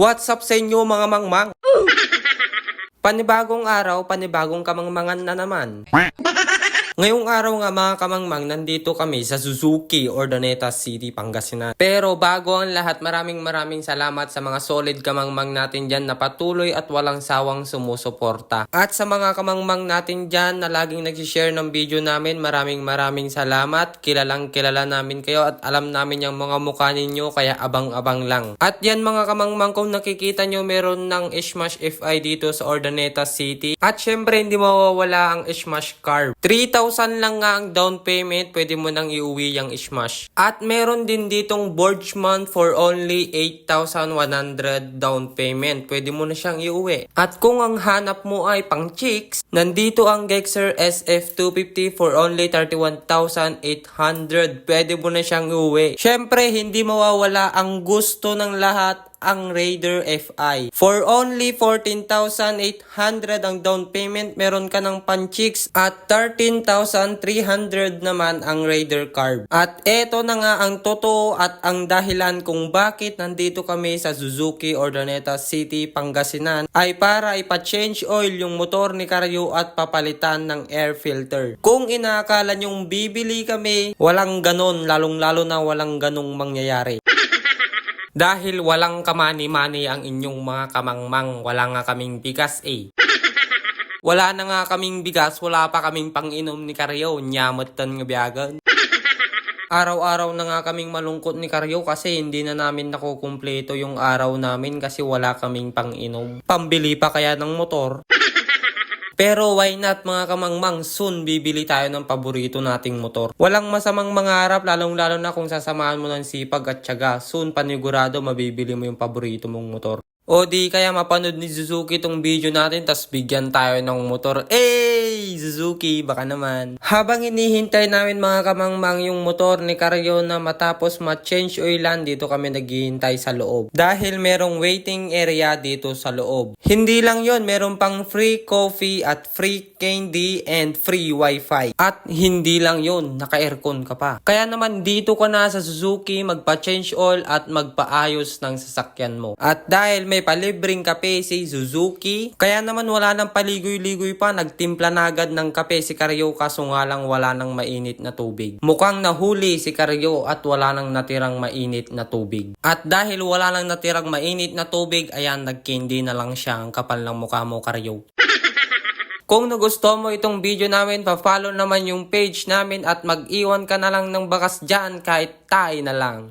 What's up sa inyo mga mangmang? Panibagong araw, panibagong kamangmangan na naman. Ngayong araw nga mga kamangmang, nandito kami sa Suzuki, Urdaneta City, Pangasinan. Pero bago ang lahat, maraming salamat sa mga solid kamangmang natin dyan na patuloy at walang sawang sumusuporta. At sa mga kamangmang natin dyan na laging nagsishare ng video namin, maraming salamat. Kilalang kilala namin kayo at alam namin yung mga mukha ninyo, kaya abang-abang lang. At yan mga kamangmang, kung nakikita nyo, meron ng Smash FI dito sa Urdaneta City. At syempre, hindi mawawala ang Smash Card. 3,000 lang nga ang down payment, pwede mo nang iuwi yung Smash. At meron din ditong Borgman for only 8,100 down payment, pwede mo na siyang iuwi. At kung ang hanap mo ay pang chicks, nandito ang Gexer SF250 for only 31,800, pwede mo na siyang iuwi. Syempre, hindi mawawala ang gusto ng lahat, ang Raider FI. For only 14,800 ang down payment, meron ka ng pan-chicks at 13,300 naman ang Raider card. At eto na nga ang totoo at ang dahilan kung bakit nandito kami sa Suzuki, Urdaneta City, Pangasinan ay para ipa-change oil yung motor ni Karyo at papalitan ng air filter. Kung inaakala nyong bibili kami, walang ganon, lalong-lalo na walang ganong mangyayari. Dahil walang kamani-mani ang inyong mga kamangmang, wala nga kaming bigas eh. Wala na nga kaming bigas, wala pa kaming pang-inom ni Karyo, nyamot tan nga biyagan. Araw-araw na nga kaming malungkot ni Karyo kasi hindi na namin nakukumpleto yung araw namin kasi wala kaming pang-inom. Pambili pa kaya ng motor? Pero why not mga kamangmang, soon bibili tayo ng paborito nating motor. Walang masamang mangarap, lalong-lalo na kung sasamahan mo ng sipag at tiyaga. Soon panigurado mabibili mo yung paborito mong motor. O di kaya mapanood ni Suzuki tong video natin tas bigyan tayo ng motor. Hey! Suzuki, baka naman. Habang hinihintay namin mga kamangmang yung motor ni Karyo na matapos ma-change oilan, dito kami naghihintay sa loob. Dahil merong waiting area dito sa loob. Hindi lang yon, meron pang free coffee at free candy and free wifi. At hindi lang yon, naka-aircon ka pa. Kaya naman dito ka na sa Suzuki, magpa-change oil at magpaayos ng sasakyan mo. At dahil may palibreng kape si Suzuki, kaya naman wala nang paligoy-ligoy pa, nagtimpla na agad ng kape si Karyo kaso nga lang wala nang mainit na tubig. Mukhang nahuli si Karyo at wala nang natirang mainit na tubig. At dahil wala nang natirang mainit na tubig, ayan, nag-candy na lang siya, ang kapal ng mukha mo Karyo. Kung nagustuhan mo itong video namin, pa-follow naman yung page namin at mag-iwan ka na lang ng bakas dyan kahit tayo na lang.